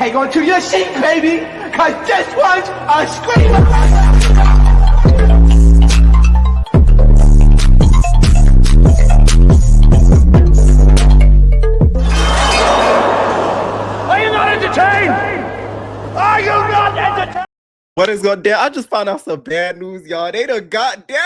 Hang on to your seat, baby, cause this one's a screamer. Are you not entertained? Are you not entertained? What is going down? I just found out some bad news, y'all. They done got Derek.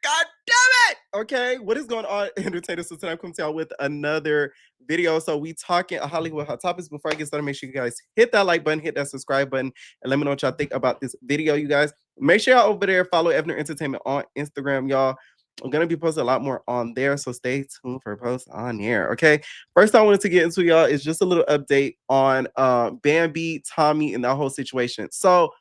God damn it. Okay, what is going on, entertainers? So tonight I'm coming to y'all with another video. So we talking Hollywood hot topics. Before I get started, make sure you guys hit that like button, hit that subscribe button, and let me know what y'all think about this video, you guys. Make sure y'all over there follow Evner Entertainment on Instagram, y'all. I'm going to be posting a lot more on there, so stay tuned for posts on there, okay? First I wanted to get into, y'all, is just a little update on Bambi, Tommie, and that whole situation. So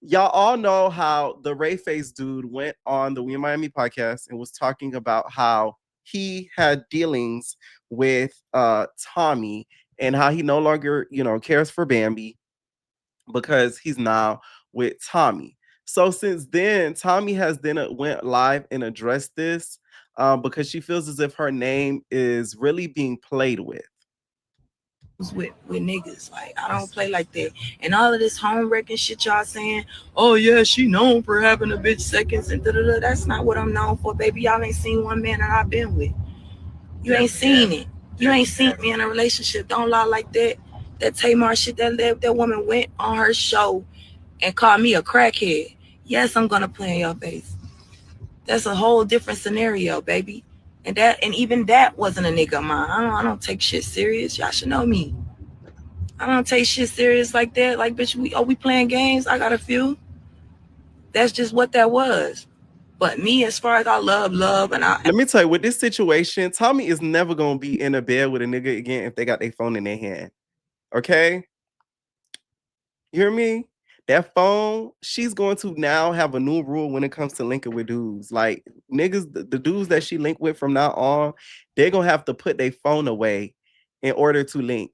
y'all all know how the Rayface dude went on the We in Miami podcast and was talking about how he had dealings with Tommie and how he no longer, cares for Bambi because he's now with Tommie. So since then, Tommie has then went live and addressed this because she feels as if her name is really being played with. With niggas, like I don't play like that, and all of this home wrecking shit y'all saying, oh yeah, she known for having a bitch seconds and da-da-da. That's not what I'm known for, baby. Y'all ain't seen one man that I've been with. You ain't seen it. You ain't seen me in a relationship. Don't lie like that. That Tamar shit, that woman went on her show and called me a crackhead. Yes, I'm gonna play in your face. That's a whole different scenario, baby. And even that wasn't a nigga of mine. I don't take shit serious. Y'all should know me. I don't take shit serious like that. Like, bitch, we playing games? I got a few. That's just what that was. But me, as far as I love, and let me tell you, with this situation, Tommie is never gonna be in a bed with a nigga again if they got their phone in their hand. Okay? You hear me? That phone, she's going to now have a new rule when it comes to linking with dudes. Like niggas, the dudes that she linked with from now on, they're gonna have to put their phone away in order to link.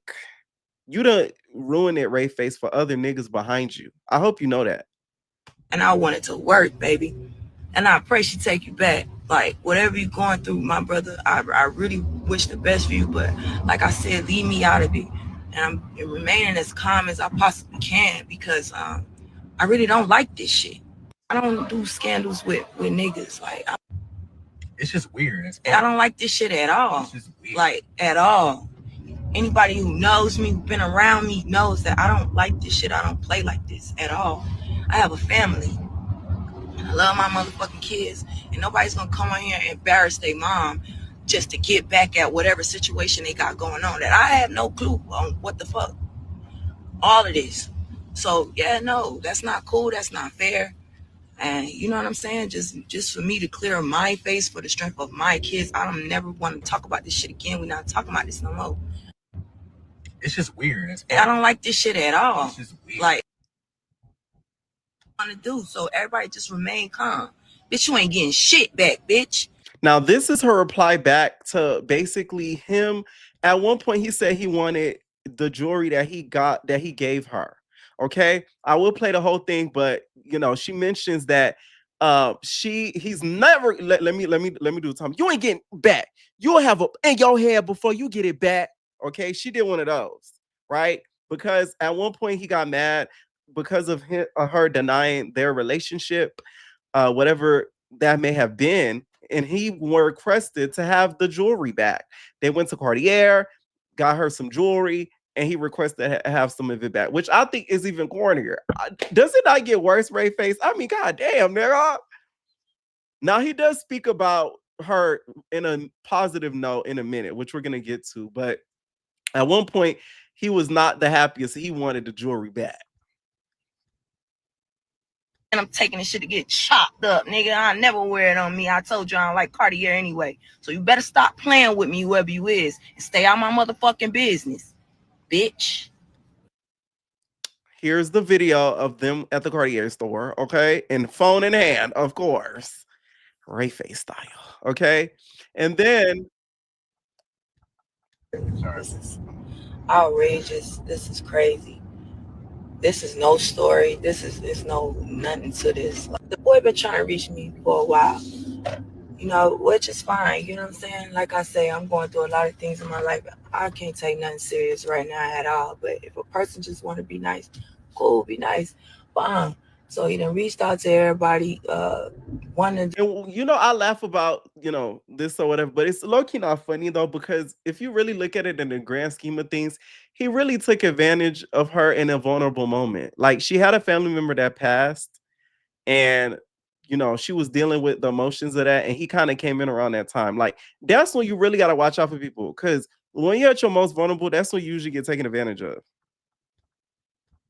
You done ruined it, Rayface, for other niggas behind you. I hope you know that. And I want it to work, baby. And I pray she take you back. Like whatever you're going through, my brother, I really wish the best for you. But like I said, leave me out of it. And I'm remaining as calm as I possibly can because I really don't like this shit. I don't do scandals with niggas. Like it's just weird. I don't like this shit at all. It's just weird. Like at all. Anybody who knows me, who's been around me, knows that I don't like this shit. I don't play like this at all. I have a family. I love my motherfucking kids. And nobody's gonna come on here and embarrass their mom just to get back at whatever situation they got going on that I have no clue on what the fuck. All of this. So yeah, no, that's not cool. That's not fair. And you know what I'm saying? Just for me to clear my face for the strength of my kids, I don't never want to talk about this shit again. We're not talking about this no more. It's just weird. I don't like this shit at all. It's just weird. Like want to do, so everybody just remain calm. Bitch, you ain't getting shit back, bitch. Now, this is her reply back to basically him. At one point, he said he wanted the jewelry that he gave her. Okay, I will play the whole thing, but she mentions that he's never let me do it. You ain't getting back. You'll have it in your head before you get it back. Okay, she did one of those, right? Because at one point he got mad because of her denying their relationship, whatever that may have been, and he requested to have the jewelry back. They went to Cartier, got her some jewelry, and he requested to have some of it back, which I think is even cornier. Does it not get worse, Rayface? I mean, goddamn, nigga. Now, he does speak about her in a positive note in a minute, which we're going to get to. But at one point, he was not the happiest. He wanted the jewelry back. And I'm taking this shit to get chopped up, nigga. I never wear it on me. I told you I don't like Cartier anyway. So you better stop playing with me, whoever you is, and stay out my motherfucking business, bitch. Here's the video of them at the Cartier store, okay? And phone in hand, of course. Rayface style, okay? And then... This is outrageous. This is crazy. This is no story. There's no nothing to this. The boy been trying to reach me for a while. you know, which is fine. You know what I'm saying? Like I say, I'm going through a lot of things in my life. I can't take nothing serious right now at all. But if a person just want to be nice, cool, be nice, fine. So he done reached out to everybody. One And you know, I laugh about, this or whatever, but it's low key not funny though, because if you really look at it in the grand scheme of things, he really took advantage of her in a vulnerable moment. Like she had a family member that passed, and she was dealing with the emotions of that, and he kind of came in around that time. Like that's when you really got to watch out for people, because when you're at your most vulnerable, that's when you usually get taken advantage of.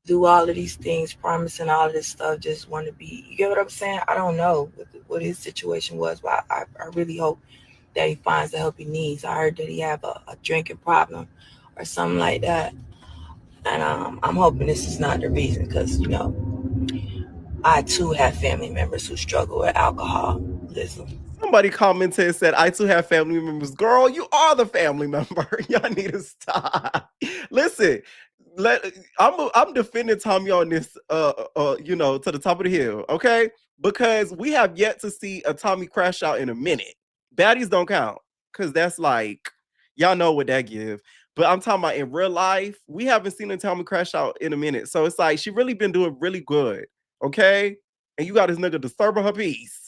do all of these things, promising all of this stuff, just want to be. You get what I'm saying? I don't know what his situation was, but I really hope that he finds the help he needs. I heard that he have a drinking problem or something like that, and I'm hoping this is not the reason, because I too have family members who struggle with alcoholism. Somebody commented and said, I too have family members. Girl, you are the family member. Y'all need to stop. Listen, I'm defending Tommie on this to the top of the hill, okay? Because we have yet to see a Tommie crash out in a minute. Baddies don't count. Cause that's like, y'all know what that give. But I'm talking about in real life, we haven't seen a Tommie crash out in a minute. So it's like she really been doing really good. Okay. And you got this nigga disturbing her peace.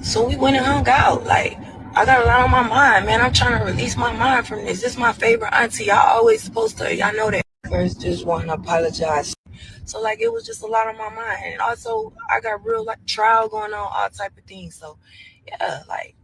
So we went and hung out. Like, I got a lot on my mind, man. I'm trying to release my mind from this. This is my favorite auntie. Y'all always supposed to, y'all know that. First, just want to apologize. So, like, it was just a lot on my mind. And also, I got real, like, trial going on, all type of things. So, yeah, like,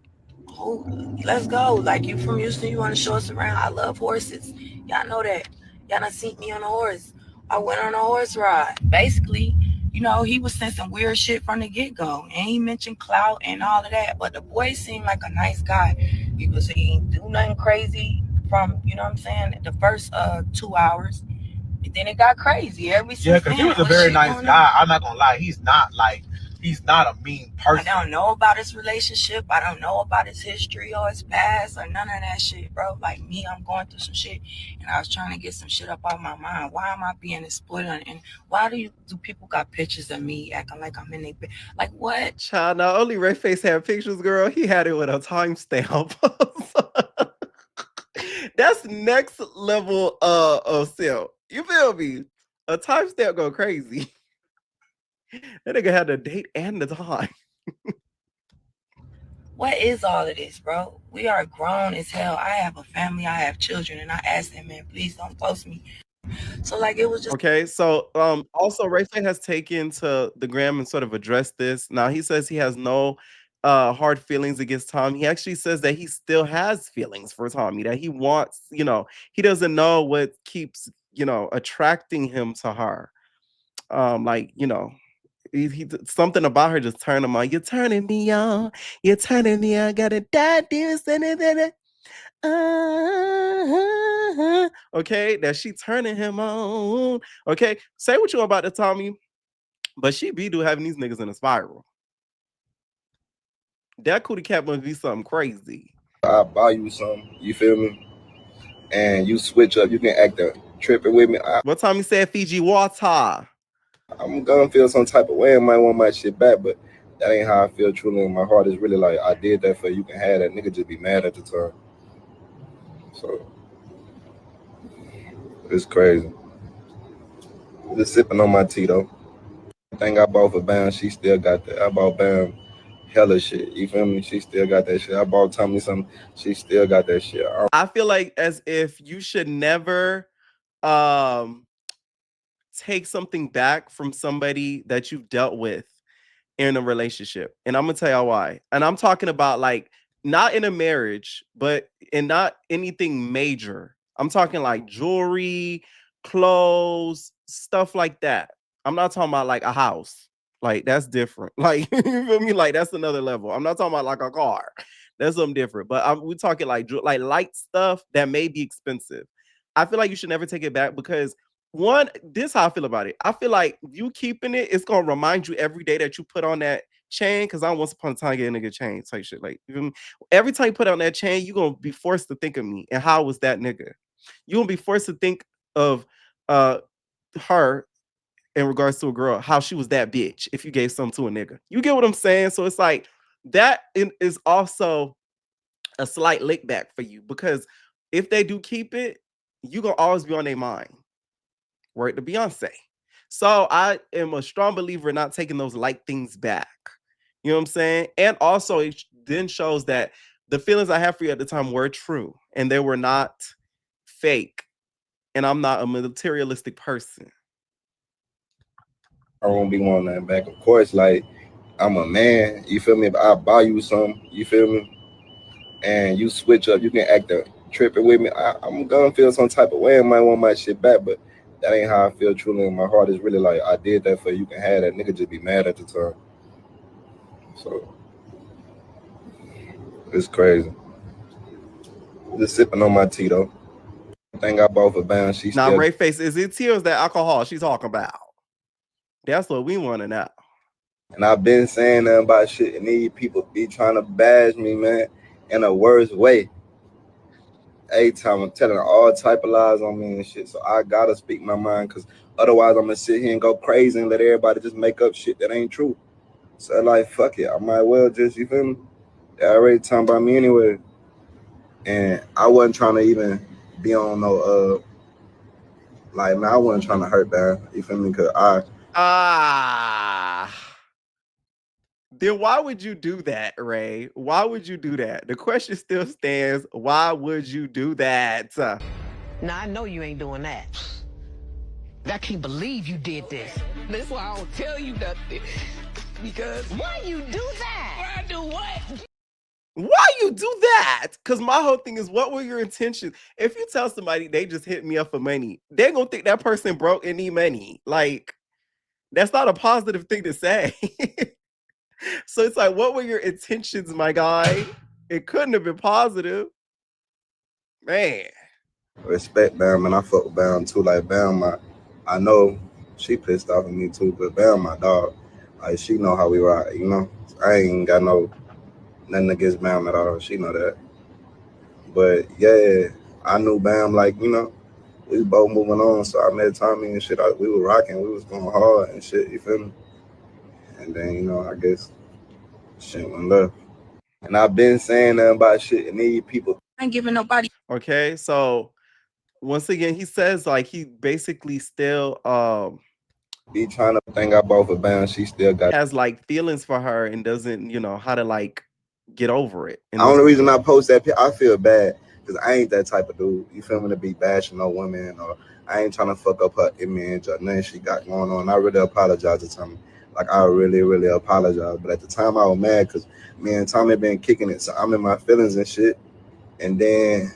oh, let's go. Like, you from Houston, you want to show us around. I love horses. Y'all know that. Y'all done seen me on a horse. I went on a horse ride. Basically, he was saying some weird shit from the get go. And he mentioned clout and all of that. But the boy seemed like a nice guy. He didn't do nothing crazy from, you know what I'm saying, the first 2 hours. And then it got crazy. Yeah, because he was a very nice guy. I'm not gonna lie. He's not a mean person. I don't know about his relationship. I don't know about his history or his past or none of that shit, bro. Like me, I'm going through some shit, and I was trying to get some shit up out my mind. Why am I being exploited? And why do people got pictures of me acting like I'm in their bed? Like what? Child, not only Rayface had pictures, girl, he had it with a timestamp. That's next level of sale. You feel me? A timestamp go crazy. That nigga had the date and the time. What is all of this, bro? We are grown as hell. I have a family, I have children, and I asked them, man, please don't post me. So like it was just Okay, so also Rayface has taken to the gram and sort of addressed this. Now he says he has no hard feelings against Tom. He actually says that he still has feelings for Tommie, that he wants, he doesn't know what keeps, attracting him to her. Like, something about her just turned him on. You're turning me on. You're turning me on. Gotta die, this and that. Okay, that she turning him on. Okay, say what you want about the Tommie, but she be do having these niggas in a spiral. That cootie cat must be something crazy. I buy you something, you feel me? And you switch up, you can act up tripping with me. What Tommie said, Fiji water. I'm gonna feel some type of way. I might want my shit back, but that ain't how I feel truly in my heart. Is really like I did that for you. Can have that nigga just be mad at the time. So it's crazy. Just sipping on my tea though. I think I bought for Bam, she still got that. I bought Bam hella shit. You feel me? She still got that shit. I bought Tommie something. She still got that shit. I feel like as if you should never take something back from somebody that you've dealt with in a relationship. And I'm gonna tell y'all why. And I'm talking about like not in a marriage, but in not anything major. I'm talking like jewelry, clothes, stuff like that. I'm not talking about like a house. Like that's different. Like you feel me? Like that's another level. I'm not talking about like a car. That's something different. But we're talking like light stuff that may be expensive. I feel like you should never take it back because one, this how I feel about it. I feel like you keeping it, it's gonna remind you every day that you put on that chain. Cause I once upon a time get a nigga chain type shit. Like you feel me? Every time you put on that chain, you're gonna be forced to think of me and how was that nigga. You're gonna be forced to think of her in regards to a girl, how she was that bitch if you gave something to a nigga. You get what I'm saying? So it's like that is also a slight lick back for you, because if they do keep it, you gonna always be on their mind. Right to Beyonce. So I am a strong believer in not taking those light things back. You know what I'm saying? And also it then shows that the feelings I have for you at the time were true and they were not fake. And I'm not a materialistic person. I won't be wanting that back. Of course, like I'm a man, you feel me? If I buy you something, you feel me? And you switch up, you can act a tripping with me. I'm gonna feel some type of way. I might want my shit back, but that ain't how I feel truly in my heart. Is really like I did that for you. Can have that nigga just be mad at the time. So it's crazy. Just sipping on my tea though. Thing I bought for Bam, she Now, still. Rayface, is it tears that alcohol she's talking about? That's what we want to know. And I've been saying nothing about shit, and these people be trying to bash me, man, in a worse way. Every time I'm telling all type of lies on me and shit. So I gotta speak my mind, because otherwise I'm gonna sit here and go crazy and let everybody just make up shit that ain't true. So like, fuck it. I might well just, you feel me? They already talking about me anyway. And I wasn't trying to even be on no like, man, I wasn't trying to hurt that. You feel me? Cause then why would you do that, Ray? Why would you do that? The question still stands. Why would you do that? Now, I know you ain't doing that. I can't believe you did this. That's why I don't tell you nothing. Because why you do that? Why I do what? Why you do that? Because my whole thing is, what were your intentions? If you tell somebody they just hit me up for money, they're going to think that person broke and need money. Like, that's not a positive thing to say. So it's like, what were your intentions, my guy? It couldn't have been positive. Man. respect Bam, and I fuck with Bam too. Like Bam, I know she pissed off at me too, but Bam, my dog, like she know how we ride. You know, I ain't got nothing against Bam at all. She know that. But yeah, I knew Bam, like, you know, we both moving on. So I met Tommie and shit. We were rocking. We was going hard and shit. You feel me? And then, you know, I guess shit went left. And I've been saying nothing about shit, and these people ain't giving nobody. Okay, so once again, he says like he basically still be trying to think I bought for Bam. She still got has like feelings for her and doesn't, you know, how to like get over it. The only reason I post that, I feel bad because I ain't that type of dude. You feel me? To be bashing no woman, or I ain't trying to fuck up her image or nothing she got going on. I really apologize to Tommie. Like, I really, really apologize. But at the time, I was mad because me and Tommie been kicking it, so I'm in my feelings and shit. And then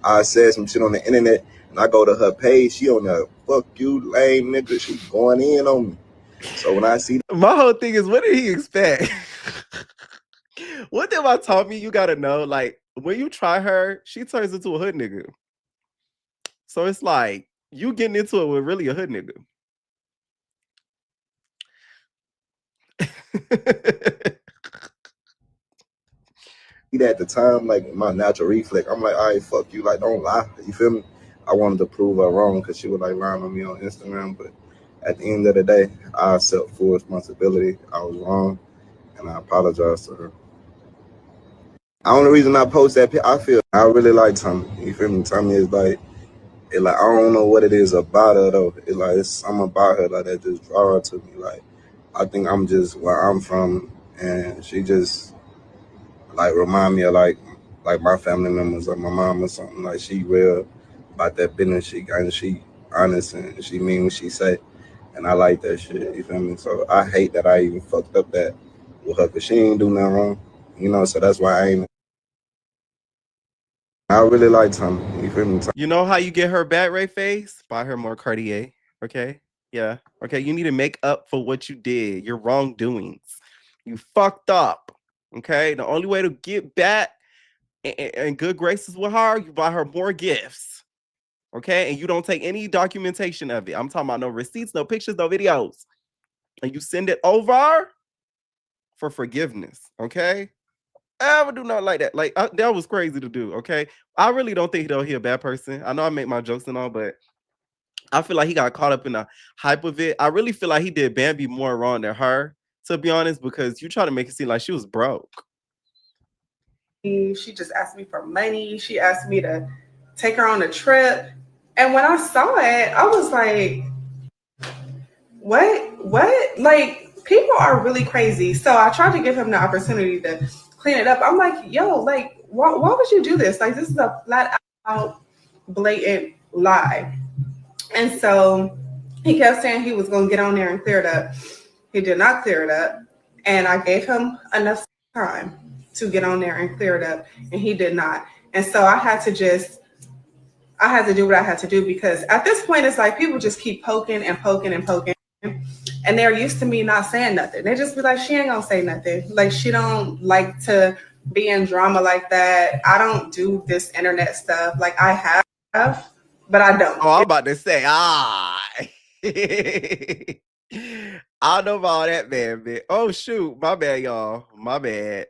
I said some shit on the internet, and I go to her page. She on there, fuck you, lame nigga. She going in on me. So when I see my whole thing is, what did he expect? One thing about Tommie, you gotta know, like, when you try her, she turns into a hood nigga. So it's like you getting into it with really a hood nigga. at the time, like my natural reflex, I'm like, all right, fuck you, like don't lie. You feel me? I wanted to prove her wrong because she was like lying on me on Instagram, but at the end of the day, I accept full responsibility. I was wrong, and I apologize to her. The only reason I post that, I feel I really like Tommie. You feel me? Tommie is like, it like I don't know what it is about her though. It like it's something about her like that just draw her to me. Like I think I'm just where I'm from, and she just like remind me of like my family members, like my mom or something. Like she real about that business. She honest and she mean what she say, and I like that shit. You feel me? So I hate that I even fucked up that with her, cause she ain't do nothing wrong. You know, so that's why I ain't. I really like Tommie. You feel me? You know how you get her back, Rayface? Buy her more Cartier. Okay. Yeah. Okay. You need to make up for what you did, your wrongdoings. You fucked up. Okay. The only way to get back in good graces with her, you buy her more gifts. Okay. And you don't take any documentation of it. I'm talking about no receipts, no pictures, no videos. And you send it over for forgiveness. Okay. I would do nothing like that. Like that was crazy to do. Okay. I really don't think he's a bad person. I know I make my jokes and all, but I feel like he got caught up in the hype of it. I really feel like he did Bambi more wrong than her. to be honest, because you try to make it seem like she was broke. She just asked me for money. She asked me to take her on a trip. And when I saw it, I was like, what? Like, people are really crazy. So I tried to give him the opportunity to clean it up. I'm like, yo, like, why would you do this? Like, this is a flat out blatant lie. And so he kept saying he was going to get on there and clear it up. He did not clear it up. And I gave him enough time to get on there and clear it up, and he did not. And so I had to do what I had to do, because at this point it's like people just keep poking and poking and poking, and they're used to me not saying nothing. They just be like, she ain't gonna say nothing. Like, she don't like to be in drama like that. I don't do this internet stuff. Like, I have, but I don't. Oh, I'm about to say, I don't know about that, man. Oh, shoot. My bad, y'all. My bad.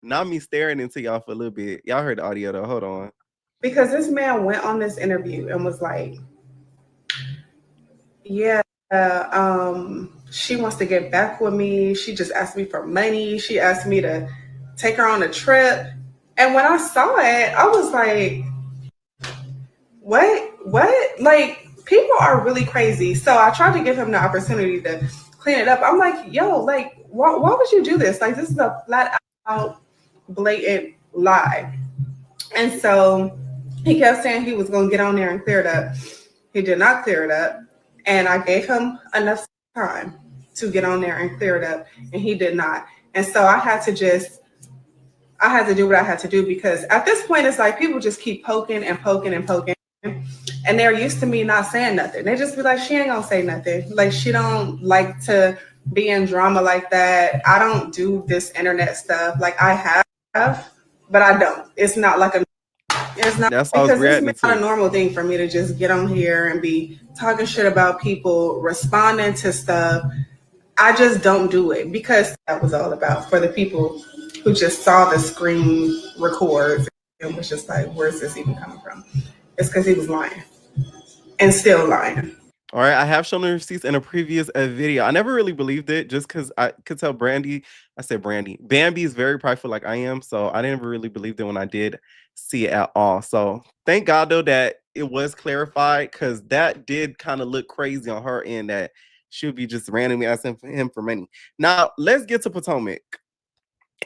Not me staring into y'all for a little bit. Y'all heard the audio, though. Hold on. Because this man went on this interview and was like, yeah, she wants to get back with me. She just asked me for money. She asked me to take her on a trip. And when I saw it, I was like, what? Like, people are really crazy. So I tried to give him the opportunity to clean it up. I'm like, yo, like, why would you do this? Like, this is a flat out blatant lie. And so he kept saying he was going to get on there and clear it up. He did not clear it up. And I gave him enough time to get on there and clear it up, and he did not. And so I had to do what I had to do, because at this point it's like people just keep poking and poking and poking, and they're used to me not saying nothing. They just be like, she ain't gonna say nothing. Like, she don't like to be in drama like that. I don't do this internet stuff. Like, I have, but I don't. It's not like a It's not, That's because it's not a normal thing for me to just get on here and be talking shit about people, responding to stuff. I just don't do it, because that was all about, for the people who just saw the screen records and was just like, where's this even coming from? It's because he was lying and still lying. All right, I have shown the receipts in a previous video. I never really believed it, just because I could tell Bambi is very prideful like I am, so I didn't really believe it when I did see it at all. So thank God, though, that it was clarified, because that did kind of look crazy on her end, that she would be just randomly asking him for money. Now, let's get to Potomac.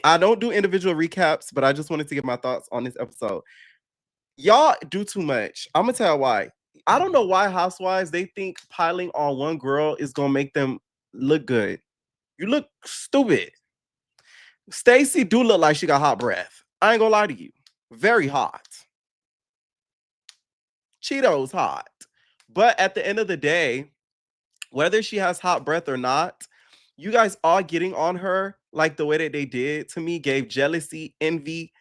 I don't do individual recaps, but I just wanted to give my thoughts on this episode. Y'all do too much. I'm going to tell you why. I don't know why housewives, they think piling on one girl is going to make them look good. You look stupid. Stacey do look like she got hot breath. I ain't going to lie to you. Very hot. Cheetos hot. But at the end of the day, whether she has hot breath or not, you guys all getting on her like the way that they did to me gave jealousy, envy,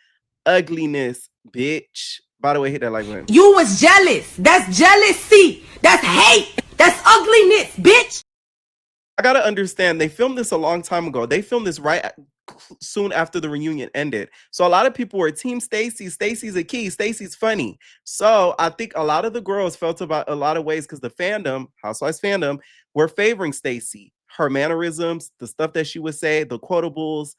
ugliness, bitch. By the way, hit that like button. You was jealous. That's jealousy. That's hate. That's ugliness, bitch. I gotta understand, they filmed this a long time ago. They filmed this soon after the reunion ended. So a lot of people were Team Stacey. Stacey's a key. Stacey's funny. So I think a lot of the girls felt about a lot of ways, because the fandom, Housewives fandom, were favoring Stacey. Her mannerisms, the stuff that she would say, the quotables,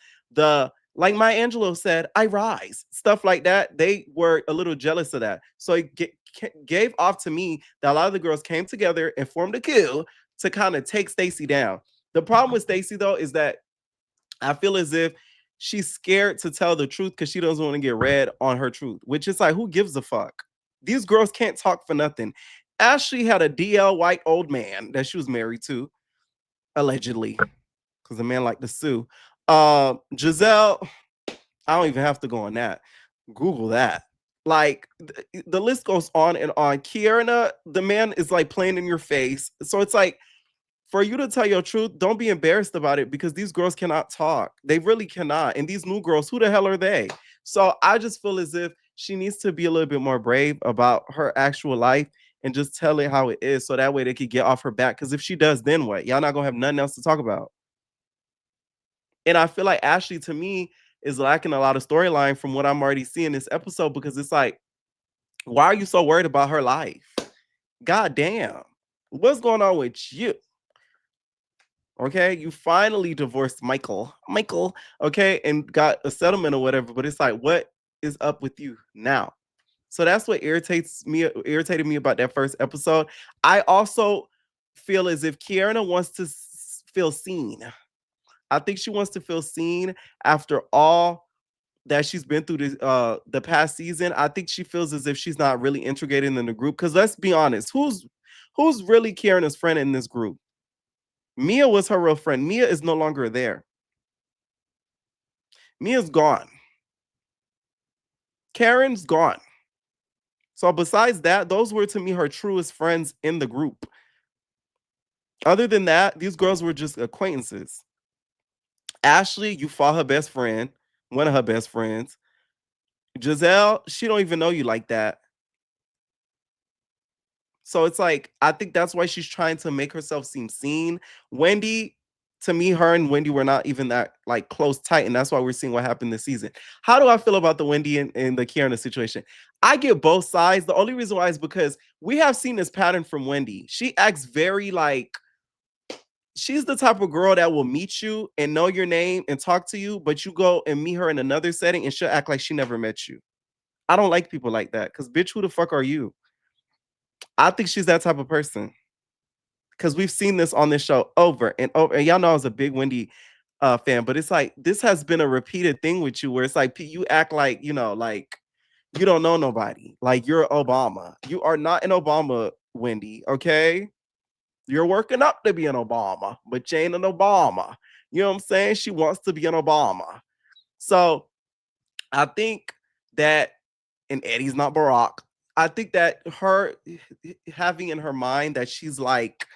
like Maya Angelou said, I rise, stuff like that. They were a little jealous of that. So it gave off to me that a lot of the girls came together and formed a coup to kind of take Stacey down. The problem with Stacey, though, is that I feel as if she's scared to tell the truth, because she doesn't want to get read on her truth, which is like, who gives a fuck? These girls can't talk for nothing. Ashley had a DL white old man that she was married to, allegedly, because the man liked to sue. Giselle, I don't even have to go on that. Google that. Like, the list goes on and on. Kiera, the man is like playing in your face. So it's like, for you to tell your truth, don't be embarrassed about it, because these girls cannot talk. They really cannot. And these new girls, who the hell are they? So I just feel as if she needs to be a little bit more brave about her actual life and just tell it how it is, so that way they could get off her back. Because if she does, then what? Y'all not going to have nothing else to talk about. And I feel like Ashley, to me, is lacking a lot of storyline from what I'm already seeing this episode, because it's like, why are you so worried about her life? God damn. What's going on with you? Okay, you finally divorced Michael, okay, and got a settlement or whatever. But it's like, what is up with you now? So that's what irritated me about that first episode. I also feel as if Kiara wants to feel seen. I think she wants to feel seen after all that she's been through the past season. I think she feels as if she's not really integrated in the group. Because let's be honest, who's really Kiara's friend in this group? Mia was her real friend. Mia is no longer there. Mia's gone. Karen's gone. So besides that, those were to me her truest friends in the group. Other than that, these girls were just acquaintances. Ashley, you fought her best friend, one of her best friends. Giselle, she don't even know you like that. So it's like, I think that's why she's trying to make herself seem seen. Wendy, to me, her and Wendy were not even that like close tight, and that's why we're seeing what happened this season. How do I feel about the Wendy and the Kiara situation? I get both sides. The only reason why is because we have seen this pattern from Wendy. She acts very like, she's the type of girl that will meet you and know your name and talk to you, but you go and meet her in another setting and she'll act like she never met you. I don't like people like that because, bitch, who the fuck are you? I think she's that type of person because we've seen this on this show over and over. And y'all know I was a big Wendy fan, but it's like this has been a repeated thing with you where it's like you act like, like you don't know nobody. Like you're Obama. You are not an Obama, Wendy, okay? You're working up to be an Obama, but you ain't an Obama. You know what I'm saying? She wants to be an Obama. So I think that, and Eddie's not Barack. I think that her having in her mind that she's like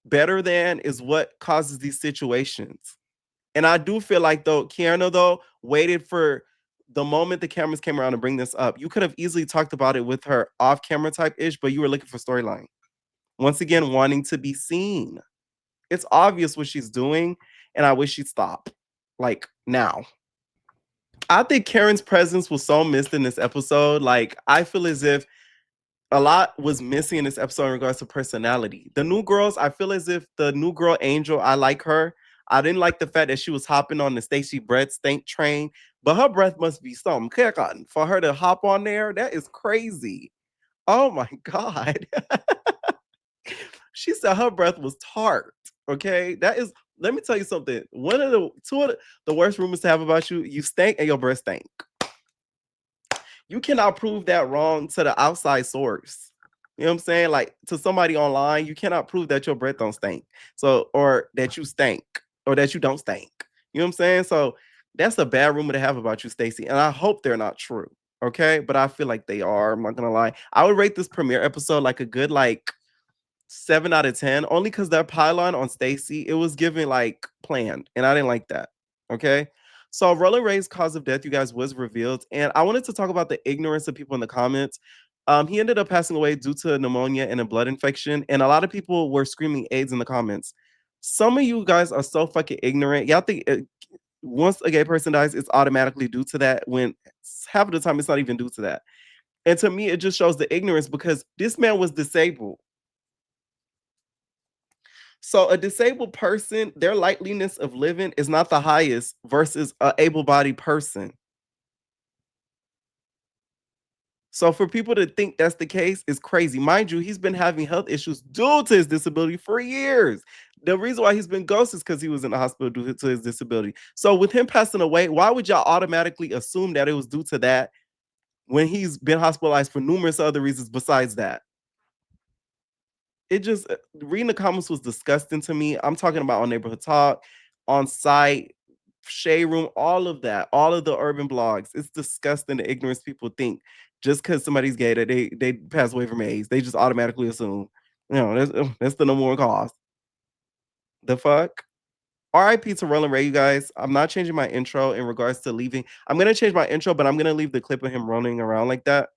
better than is what causes these situations. And I do feel like though, Kiana though, waited for the moment the cameras came around to bring this up. You could have easily talked about it with her off camera type ish, but you were looking for storyline. Once again, wanting to be seen. It's obvious what she's doing, and I wish she'd stop. Like now. I think Karen's presence was so missed in this episode. Like, I feel as if a lot was missing in this episode in regards to personality. The new girls, I feel as if the new girl Angel, I like her. I didn't like the fact that she was hopping on the Stacey breath stink train, but her breath must be something. For her to hop on there, that is crazy. Oh my God. She said her breath was tart. Okay. That is, let me tell you something. Two of the worst rumors to have about you, you stink and your breath stink. You cannot prove that wrong to the outside source. You know what I'm saying? Like to somebody online, you cannot prove that your breath don't stink. So, or that you stink, or that you don't stink. You know what I'm saying? So that's a bad rumor to have about you, Stacey. And I hope they're not true. Okay. But I feel like they are. I'm not gonna lie. I would rate this premiere episode like a good 7 out of 10, only because that pylon on Stacey, it was given like planned, and I didn't like that. Okay. So Roland Ray's cause of death, you guys, was revealed. And I wanted to talk about the ignorance of people in the comments. He ended up passing away due to pneumonia and a blood infection. And a lot of people were screaming AIDS in the comments. Some of you guys are so fucking ignorant. Y'all think once a gay person dies, it's automatically due to that, when half of the time it's not even due to that. And to me, it just shows the ignorance because this man was disabled. So a disabled person, their likeliness of living is not the highest versus an able-bodied person. So for people to think that's the case is crazy. Mind you, he's been having health issues due to his disability for years. The reason why he's been ghosted is because he was in the hospital due to his disability. So with him passing away, why would y'all automatically assume that it was due to that when he's been hospitalized for numerous other reasons besides that? It just, reading the comments was disgusting to me. I'm talking about on Neighborhood Talk, on site, Shade Room, all of that, all of the urban blogs. It's disgusting the ignorance people think just because somebody's gay that they pass away from AIDS. They just automatically assume, that's the number one cause. The fuck? RIP to Roland Ray, you guys. I'm not changing my intro in regards to leaving. I'm gonna change my intro, but I'm gonna leave the clip of him running around like that.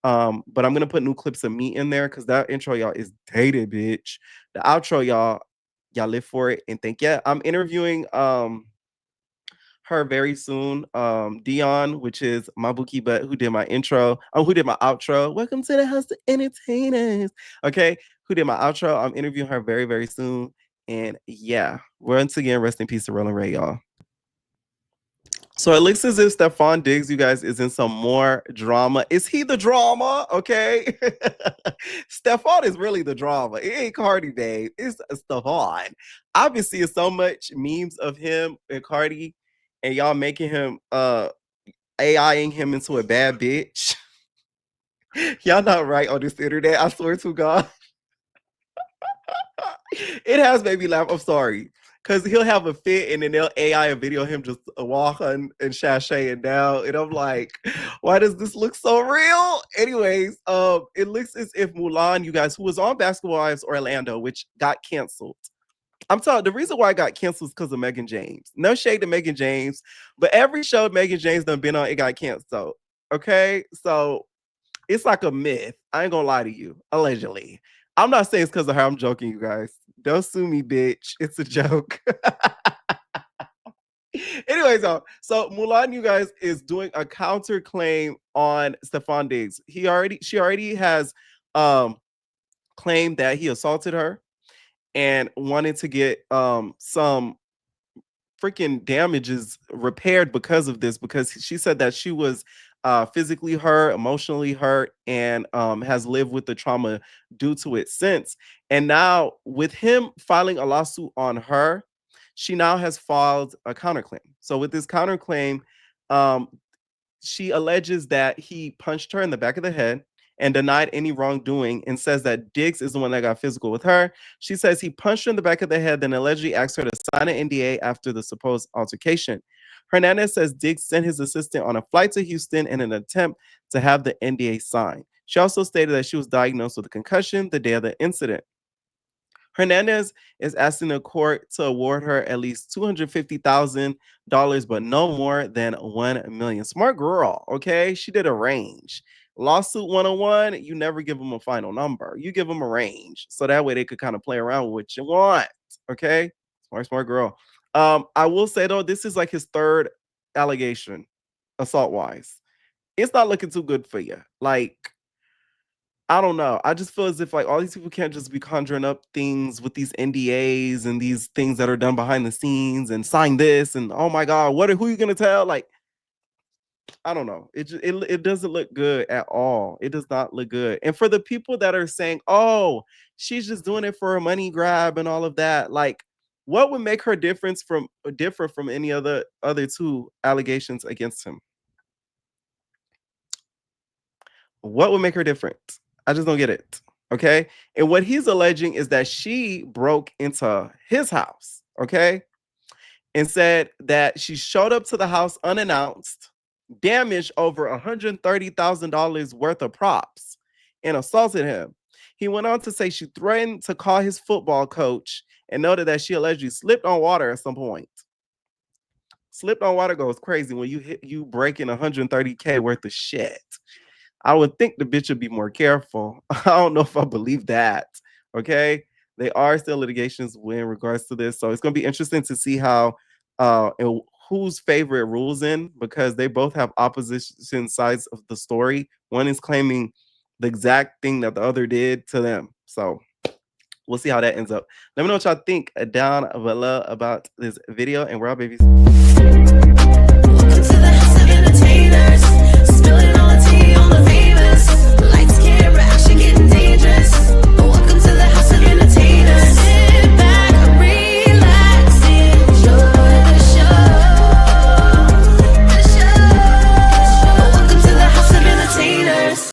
But I'm gonna put new clips of me in there because that intro, y'all, is dated, bitch. The outro, y'all live for it. And I'm interviewing her very soon. Dion, which is my bookie butt, who did my intro, who did my outro. Welcome to the House of Entertainers. Okay, who did my outro? I'm interviewing her very, very soon. And yeah, once again, rest in peace to Roland Ray, y'all. So it looks as if Stefon Diggs, you guys, is in some more drama. Is he the drama? Okay. Stefon is really the drama. It ain't Cardi, babe. It's Stefon. I've been seeing so much memes of him and Cardi, and y'all making him AIing him into a bad bitch. Y'all not right on this internet. I swear to God. It has made me laugh. I'm sorry. Because he'll have a fit and then they'll AI a video of him just walking and sashaying down. And I'm like, why does this look so real? Anyways, it looks as if Mulan, you guys, who was on Basketball Wives Orlando, which got canceled. I'm telling the reason why it got canceled is because of Megan James. No shade to Megan James, but every show Megan James done been on, it got canceled. Okay? So it's like a myth. I ain't gonna lie to you. Allegedly. I'm not saying it's because of her. I'm joking, you guys. Don't sue me, bitch. It's a joke. Anyways, so Mulan, you guys, is doing a counterclaim on Stefon Diggs. She already has claimed that he assaulted her and wanted to get some freaking damages repaired because of this, because she said that she was physically hurt, emotionally hurt, and has lived with the trauma due to it since. And now with him filing a lawsuit on her, she now has filed a counterclaim. So with this counterclaim, she alleges that he punched her in the back of the head and denied any wrongdoing, and says that Diggs is the one that got physical with her. She says he punched her in the back of the head, then allegedly asked her to sign an NDA after the supposed altercation. Hernandez says Diggs sent his assistant on a flight to Houston in an attempt to have the NDA signed. She also stated that she was diagnosed with a concussion the day of the incident. Hernandez is asking the court to award her at least $250,000, but no more than $1 million. Smart girl, okay? She did a range. Lawsuit 101, you never give them a final number. You give them a range, so that way they could kind of play around with what you want, okay? Smart girl. I will say, though, this is like his third allegation, assault-wise. It's not looking too good for you. Like, I don't know. I just feel as if like all these people can't just be conjuring up things with these NDAs and these things that are done behind the scenes and sign this and oh my God, who are you gonna tell? Like, I don't know. It doesn't look good at all. It does not look good. And for the people that are saying, oh, she's just doing it for a money grab and all of that, like, what would make her different from any other two allegations against him? What would make her different? I just don't get it. Okay. And what he's alleging is that she broke into his house. Okay. And said that she showed up to the house unannounced, damaged over $130,000 worth of props, and assaulted him. He went on to say she threatened to call his football coach and noted that she allegedly slipped on water at some point. Slipped on water goes crazy when you breaking $130K worth of shit. I would think the bitch would be more careful. I don't know if I believe that. Okay. They are still litigations in regards to this. So it's going to be interesting to see how and whose favorite rules in, because they both have opposition sides of the story. One is claiming the exact thing that the other did to them. So we'll see how that ends up. Let me know what y'all think down below about this video, and we're out, babies.